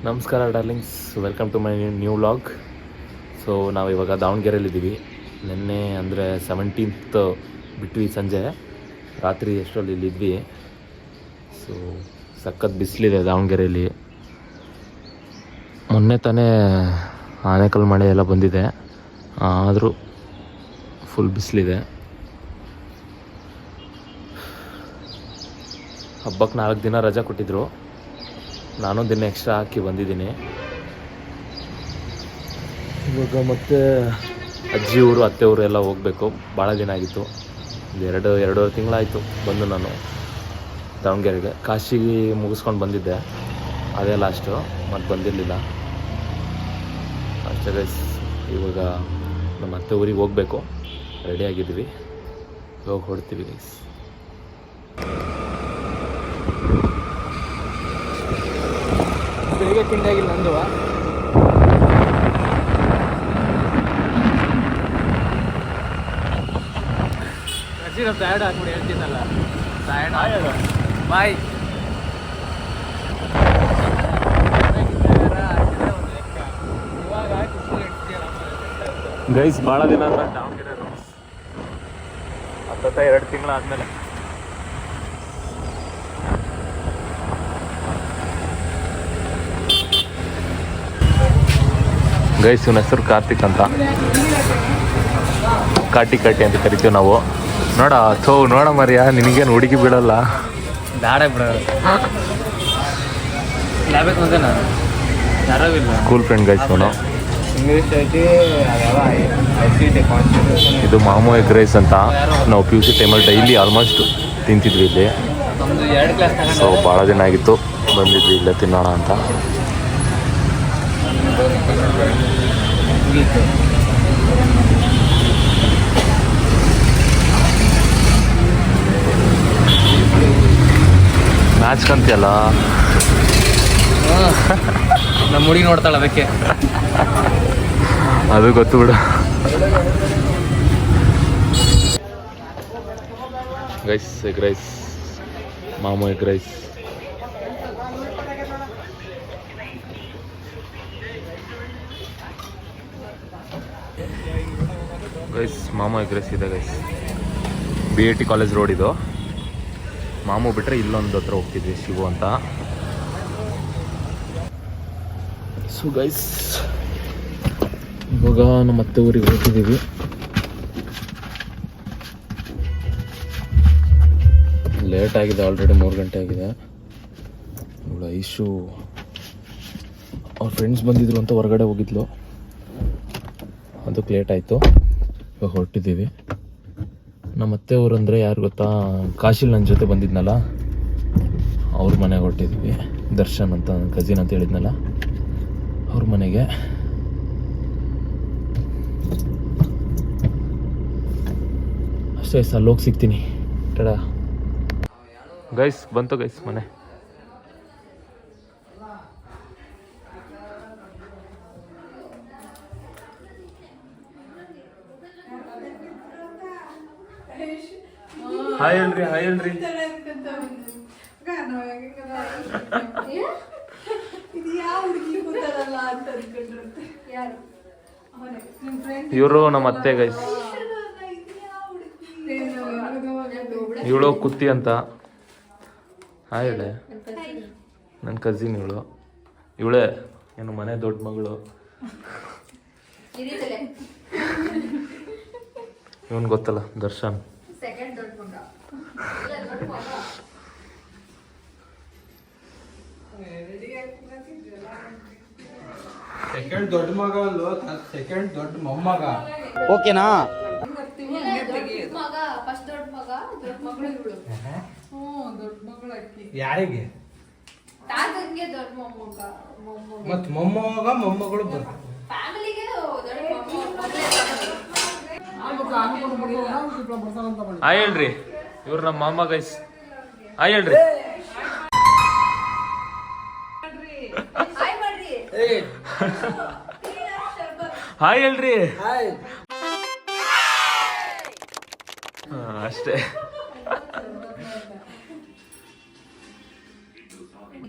ನಮಸ್ಕಾರ darlings, welcome to my new vlog. So ನಾವು ಇವಾಗ ದಾವಣಗೆರೆಯಲ್ಲಿದ್ದೀವಿ. ನಿನ್ನೆ ಅಂದರೆ 17th ಬಿಟ್ವಿ ಸಂಜೆ, ರಾತ್ರಿ ಎಷ್ಟರಲ್ಲಿ ಇಲ್ಲಿದ್ವಿ. ಸೊ ಸಖತ್ ಬಿಸಿಲಿದೆ ದಾವಣಗೆರೆಯಲ್ಲಿ. ಮೊನ್ನೆ ತಾನೇ ಆನೆಕಲ್ ಮಳೆ ಎಲ್ಲ ಬಂದಿದೆ, ಆದರೂ ಫುಲ್ ಬಿಸಿಲಿದೆ. ಹಬ್ಬಕ್ಕೆ 4 ದಿನ ರಜೆ ಕೊಟ್ಟಿದ್ದರು, ನಾನೊಂದು ದಿನ ಎಕ್ಸ್ಟ್ರಾ ಹಾಕಿ ಬಂದಿದ್ದೀನಿ. ಇವಾಗ ಮತ್ತೆ ಅಜ್ಜಿ ಊರು ಅತ್ತೆ ಊರು ಎಲ್ಲ ಹೋಗಬೇಕು. ಭಾಳ ದಿನ ಆಗಿತ್ತು, ಎರಡೂವರೆ ತಿಂಗಳಾಯಿತು ಬಂದು ನಾನು ದಾವಣಗೆರೆಗೆ. ಕಾಶಿಗೆ ಮುಗಿಸ್ಕೊಂಡು ಬಂದಿದ್ದೆ, ಅದೇ ಲಾಸ್ಟು, ಮತ್ತು ಬಂದಿರಲಿಲ್ಲ ಅಷ್ಟೇ ಗೈಸ್. ಇವಾಗ ನಮ್ಮ ಅತ್ತೆ ಊರಿಗೆ ಹೋಗಬೇಕು, ರೆಡಿಯಾಗಿದ್ದೀವಿ, ಇವಾಗ ಹೊಡ್ತೀವಿ ಗೈಸ್. ಬೆಳಿಗ್ಗೆ ತಿಂಡಿಯಾಗಿಲ್ಲ ನಂದು. ಬ್ಯಾಡ್ ಹಾಕ್ಬಿಡಿ ಹೇಳ್ತೀನಲ್ಲ, ಬಾಯ್. ಗೈಸ್ ಭಾಳ ದಿನ ದಾವಣಗೆರೆ ಹತ್ತ 2 ತಿಂಗಳಾದ್ಮೇಲೆ. ಗೈಸ್ ಇವನ ಹೆಸರು ಕಾರ್ತಿಕ್ ಅಂತ, ಕಾಟಿ ಅಂತ ಕರಿತೀವಿ ನಾವು. ನೋಡ ಮರಿಯಾ, ನಿನಗೇನು ಹುಡುಗಿ ಬಿಡಲ್ಲ. ಸ್ಕೂಲ್ ಫ್ರೆಂಡ್ ಗೈಸ್ ಇವನು. ಇದು ಮಾಮೂ ಎಗ್ ರೈಸ್ ಅಂತ, ನಾವು PUC ಟೈಮಲ್ಲಿ ಡೈಲಿ ಆಲ್ಮೋಸ್ಟ್ ತಿಂತಿದ್ವಿ ಇಲ್ಲಿ. ಸೊ ಭಾಳ ದಿನ ಆಗಿತ್ತು ಬಂದಿದ್ವಿ ಇಲ್ಲೇ ತಿನ್ನೋಣ ಅಂತ. ಮ್ಯಾಚ್ ಕಂತಿಯಲ್ಲ, ನಮ್ಮ ಹುಡುಗಿ ನೋಡ್ತಾಳೆ ಅದಕ್ಕೆ. ಅದು ಗೊತ್ತು ಬಿಡು ಗೈಸ್. ಎಗ್ ರೈಸ್, ಮಾಮೂ ಎಗ್ ರೈಸ್. ಗೈಸ್ ಮಾಮೂ ಎಗ್ ರೈಸ್ ಇದೆ ಗೈಸ್. BIT ಕಾಲೇಜ್ ರೋಡ್ ಇದು. ಮಾಮೂ ಬಿಟ್ಟರೆ ಇಲ್ಲೊಂದು ಹತ್ರ ಹೋಗ್ತಿದ್ವಿ, ಶಿವು ಅಂತ. ಸೊ ಗೈಸ್ ಇವಾಗ ನಮ್ಮ ಅತ್ತೆ ಊರಿಗೆ ಹೋಗ್ತಿದ್ದೀವಿ. ಲೇಟ್ ಆಗಿದೆ, ಆಲ್ರೆಡಿ 3 ಗಂಟೆ ಆಗಿದೆ. ಇವಳು ಐಶು ಅವ್ರ ಫ್ರೆಂಡ್ಸ್ ಬಂದಿದ್ರು ಅಂತ ಹೊರಗಡೆ ಹೋಗಿದ್ಲು, ಅದಕ್ಕೆ ಲೇಟ್ ಆಯಿತು. ಇವಾಗ ಹೊರಟಿದ್ದೀವಿ. ನಮ್ಮ ಅತ್ತೆ ಊರಂದರೆ ಯಾರು ಗೊತ್ತಾ, ಕಾಶಿಲ್ ನನ್ನ ಜೊತೆ ಬಂದಿದ್ನಲ್ಲ, ಅವ್ರ ಮನೆಗೆ ಹೊರಟಿದ್ದೀವಿ. ದರ್ಶನ್ ಅಂತ ನನ್ನ ಕಸಿನ್ ಅಂತ ಹೇಳಿದ್ನಲ್ಲ, ಅವ್ರ ಮನೆಗೆ. ಅಷ್ಟೇ, ಅಲ್ಲೋಗಿ ಸಿಗ್ತೀನಿ. ಟಡಾ ಗೈಸ್, ಬಂತು ಗೈಸ್ ಮನೆ. ಹಾಯ್ ಹೇಳ್ರಿ. ಇವರು ನಮ್ಮ ಅತ್ತೆ ಗೈಸ್. ಇವಳು ಕುತ್ತಿ ಅಂತ. ಹಾಯ್ ಹೇಳೆ, ನನ್ನ ಕಸಿನ್ ಇವಳು. ಇವಳೇ ಏನು ಮನೆ ದೊಡ್ಡ ಮಗಳು. ಇವನ್ ಗೊತ್ತಲ್ಲ, ದರ್ಶನ್. ಸೆಕೆಂಡ್ ದೊಡ್ಡ ಮಗ ಅಲ್ಲೋ, ಸೆಕೆಂಡ್ ದೊಡ್ಡ ಮೊಮ್ಮಗ. ಓಕೆನಾ? ಯಾರಿಗೆ? ಮತ್ ಮೊಮ್ಮಗ ಮೊಮ್ಮಗಳು ಬರ್ತಾರೆ. ಹಾಯ್ ಹೇಳ್ರಿ, ಇವ್ರು ನಮ್ಮ ಮಾಮ ಗೈಸ್. ಹಾಯ್ ಹೇಳ್ರಿ. ಹಾಯ್ ಹೇಳ್ರಿ. ಅಷ್ಟೇ.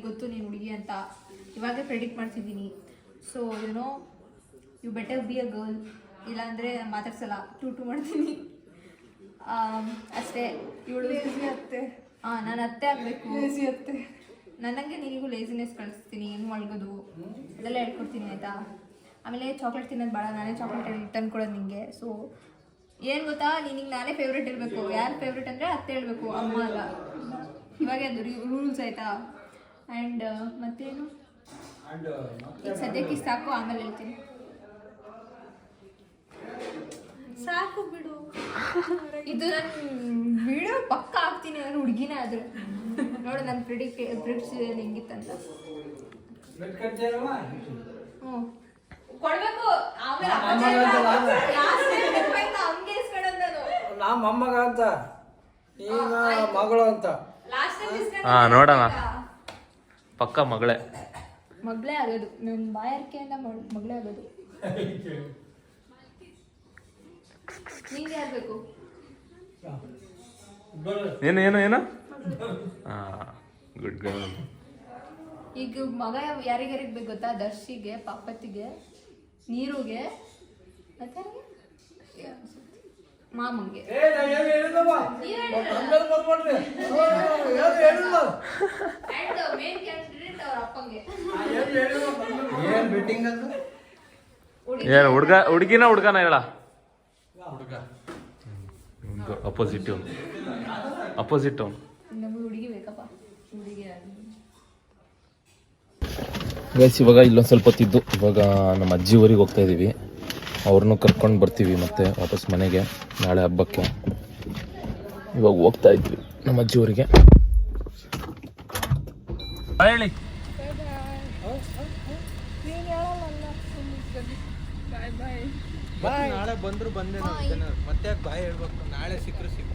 ಗೊತ್ತು ನೀನು ಹುಡುಗಿ ಅಂತ. ಇವಾಗೇ ಪ್ರೆಡಿಕ್ಟ್ ಮಾಡ್ತಿದ್ದೀನಿ. So you better be a girl, ಇಲ್ಲಾಂದರೆ ಮಾತಾಡ್ಸಲ್ಲ, ಟೂ ಮಾಡ್ತೀನಿ ಅಷ್ಟೇ. ಇವಳು ಅತ್ತೆ. ನಾನು ಅತ್ತೆ ಆಗಬೇಕು. ಅತ್ತೆ ನನಗೆ ನಿನಗೂ ಲೇಸಿನೆಸ್ ಕಳಿಸ್ತೀನಿ, ಹೆಂಗೆ ಮಲ್ಗೋದು ಅದೆಲ್ಲ ಹೇಳ್ಕೊಡ್ತೀನಿ ಆಯಿತಾ. ಆಮೇಲೆ ಚಾಕ್ಲೇಟ್ ತಿನ್ನೋದು ಭಾಳ, ನಾನೇ ಚಾಕ್ಲೇಟ್ ತಂದ್ಕೊಡೋದು ನಿಂಗೆ. ಸೊ ಏನು ಗೊತ್ತಾ, ನಿನಗೆ ನಾನೇ ಫೇವ್ರೇಟ್ ಇರಬೇಕು. ಯಾರು ಫೇವ್ರೇಟ್ ಅಂದರೆ ಅತ್ತೆ ಹೇಳಬೇಕು, ಅಮ್ಮ ಅಲ್ಲ. ಇವಾಗೆ ಅದು ರೂಲ್ಸ್ ಆಯಿತಾ. ಆ್ಯಂಡ್ ಮತ್ತೇನು, ಈಗ ಸದ್ಯಕ್ಕೆ ಸಾಕು, ಆಮೇಲೆ ಹೇಳ್ತೀನಿ. ಸಾಕು ಬಿಡು, ಇದು ನನ್ನ ವಿಡಿಯೋ ಪಕ್ಕ ಹಾಕ್ತೀನಿ. ನಾನು ಹುಡುಗಿನೇ ಆದ್ರೆ ನೋಡು ನನ್ನ ಪ್ರಿಡಿಕ್ಸ್ ಹೆಂಗಿತ್ತಂತ. ಹ್ಞೂ ಕೊಡ್ಬೇಕು. ಆಮೇಲೆ ನಾ ಮೊಮ್ಮಗ ಅಂತ, ಈಗ ಮಗಳು ಅಂತ. ನೋಡೋಣ, ಪಕ್ಕ ಮಗಳೇ ಆಗೋದು. ನನ್ನ ಬಾಯಾರಿಕೆಯಿಂದ ಮಗಳೇ ಆಗೋದು. ನೀನು ಯಾರ್ಬೇಕು? ಏನು ಗುಡ್ ಗರ್ಲ್. ಈಗ ಮಗ ಯಾರಿಗಾರಿಗೆ ಬೇಕು ಗೊತ್ತಾ? ದರ್ಶಿಗೆ, ಪಾಪತ್ತಿಗೆ, ನೀರುಗೆ, ಮತ್ತೆ ಮಾಮಂಗೆ. ಏನು ಹುಡುಗಿನ ಹುಡುಗನ ಹೇಳ? ಅಪೋಸಿಟ್ ನಮ್ಗೆ ಹುಡುಗಿ ಬೇಕಪ್ಪ, ಹುಡುಗಿ. ಗೈಸ್, ಇವಾಗ ಇಲ್ಲೊಂದು ಸ್ವಲ್ಪ ಹೊತ್ತಿದ್ದು ಇವಾಗ ನಮ್ಮ ಅಜ್ಜಿ ಊರಿಗೆ ಹೋಗ್ತಾ ಇದ್ದೀವಿ. ಅವ್ರನ್ನೂ ಕರ್ಕೊಂಡು ಬರ್ತೀವಿ ಮತ್ತೆ ವಾಪಸ್ ಮನೆಗೆ ನಾಳೆ ಹಬ್ಬಕ್ಕೆ. ಇವಾಗ ಹೋಗ್ತಾ ಇದ್ವಿ ನಮ್ಮ ಅಜ್ಜಿ ಊರಿಗೆ. ಹೇಳಿ ನಾಳೆ ಬಂದ್ರು ಬಂದೆ, ಮತ್ತೆ ಬಾಯ್ ಹೇಳ್ಬೇಕು. ನಾಳೆ ಸಿಕ್ಕರು ಸಿಕ್ಕು.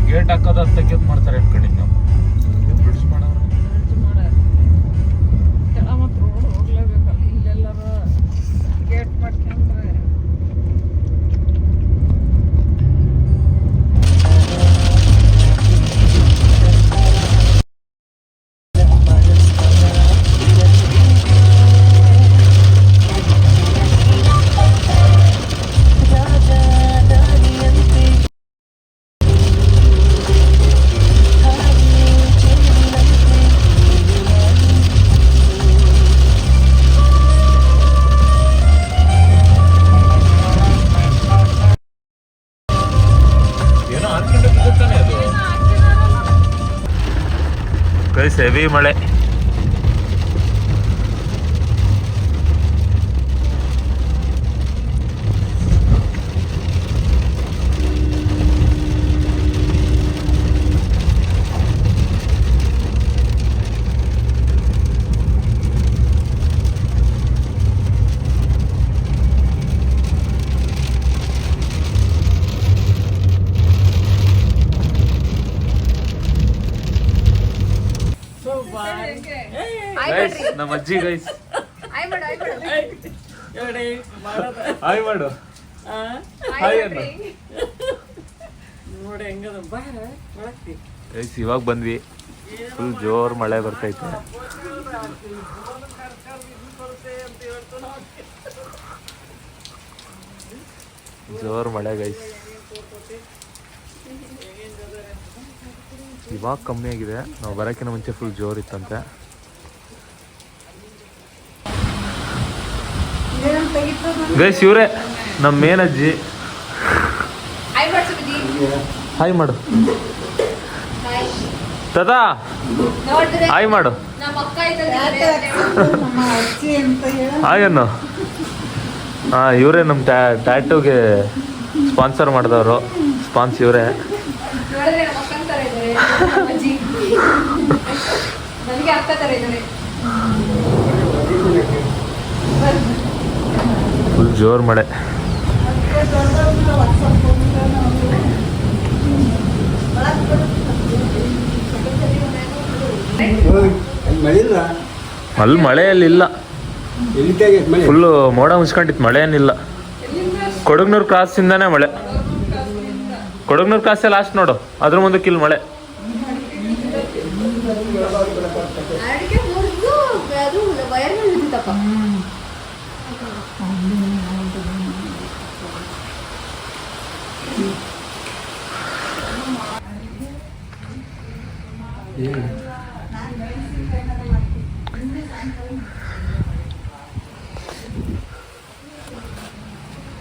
ಗೇಟ್ ಹಾಕೋದು ತೆಗೆದು ಮಾಡ್ತಾರೆ ಅನ್ಕೊಂಡಿದ್ದು ನಾವು. ಬ್ರಿಡ್ಜ್ ಮಾಡೋರು ಹೋಗ್ಲೇಬೇಕಲ್ಲ, ಇಲ್ಲೆಲ್ಲರೂ ಗೇಟ್ ಮಾಡ್ಕೊಂಡ್ರೆ ಗೈಸ್, ಹೆವಿ ಮಳೆ. ಗೈಸ್, ನಮ್ಮ ಅಜ್ಜಿ ಗೈಸ್, ಹಾಯ್ ಮಾಡು. ಹಾಯ್ ಅನ್ನು ನೋಡಿ ಹೆಂಗದ ಗೈಸ್, ಇವಾಗ ಬಂದ್ವಿ. ಫುಲ್ ಜೋರ್ ಮಳೆ ಬರ್ತೈತೆ. ಜೋರ್ ಮಳೆ ಗೈಸ್. ಇವಾಗ ಕಮ್ಮಿ ಆಗಿದೆ, ನಾವು ಬರೋಕ್ಕಿಂತ ಮುಂಚೆ ಫುಲ್ ಜೋರ್ ಇತ್ತಂತೆ. ಗೈಸ್, ಇವರೇ ನಮ್ಮ ಮೇನ್ ಅಜ್ಜಿ. ಹಾಯ್ ಮಾಡು. ತಾತಾ ನೋಡಿದ್ರೆ ಹಾಯ್ ಮಾಡು. ನಮ್ಮ ಅಕ್ಕ ಇದ್ದಂಗೆ ನಮ್ಮ ಅಜ್ಜಿ ಅಂತ ಹೇಳ ಹಾಯನ್ನು. ಹಾಂ, ಇವರೇ ನಮ್ಮ ಟ್ಯಾಟೂಗೆ ಸ್ಪಾನ್ಸರ್ ಮಾಡಿದವರು. ಸ್ಪಾನ್ಸ್ ಇವರೇ. ನೋಡಿದ್ರೆ ನಮ್ಮ ಅಕ್ಕನ ಥರ ಇದ್ದಾರೆ ಅಜ್ಜಿ. ನನಗೆ ಅಕ್ಕ ಥರ ಇದ್ದಾರೆ. ಫುಲ್ ಜೋರು ಮಳೆ. ಮಳಿಲ್ಲ ಅಲ್ಲಿ ಮಳೆಯಲ್ಲಿಲ್ಲ, ಫುಲ್ಲು ಮೋಡ ಮುಚ್ಕೊಂಡಿತ್ತು, ಮಳೆ ಏನಿಲ್ಲ. ಕೊಡಗ್ನೂರು ಕ್ರಾಸಿಂದಾನೇ ಮಳೆ. ಕೊಡಗ್ನೂರು ಕ್ರಾಸೇ ಲಾಸ್ಟ್ ನೋಡು, ಅದ್ರ ಮುಂದಕ್ಕೆ ಇಲ್ಲಿ ಮಳೆ. ಅಡಿಗೆ ಮುರಿದು ಅದು ವಯರ್ ಮೇಲೆ ಬಿದ್ದಿತ್ತಪ್ಪ.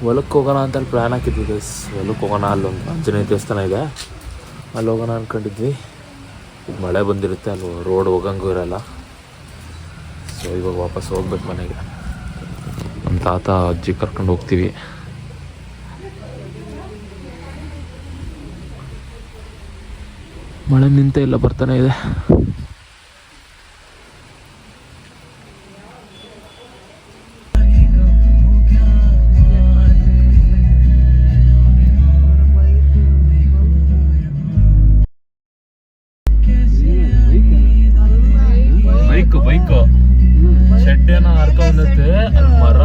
ಹೊಲಕ್ಕೆ ಹೋಗೋಣ ಅಂತ ಅಲ್ಲಿ ಪ್ಲ್ಯಾನ್ ಹಾಕಿದ್ವಿ ಗೈಸ್. ಹೊಲಕ್ಕೆ ಹೋಗೋಣ, ಅಲ್ಲೊಂದು ಆಂಜನೇಯ ದೇವಸ್ಥಾನ ಇದೆ, ಅಲ್ಲಿ ಹೋಗೋಣ ಅಂದ್ಕೊಂಡಿದ್ವಿ. ಈಗ ಮಳೆ ಬಂದಿರುತ್ತೆ, ಅಲ್ಲಿ ರೋಡ್ ಹೋಗಂಗೂ ಇರಲ್ಲ. ಸೊ ಇವಾಗ ವಾಪಸ್ ಹೋಗ್ಬೇಕು ಮನೆಗೆ. ನಮ್ಮ ತಾತ ಅಜ್ಜಿ ಕರ್ಕೊಂಡು ಹೋಗ್ತೀವಿ. ಮಳೆ ನಿಂತ ಇಲ್ಲ, ಬರ್ತಾನೆ ಇದೆ. ಬೈಕು ಶೆಡ್ ಏನೋ ಹರ್ಕೊಂಡೈತೆ, ಅಲ್ಲಿ ಮರ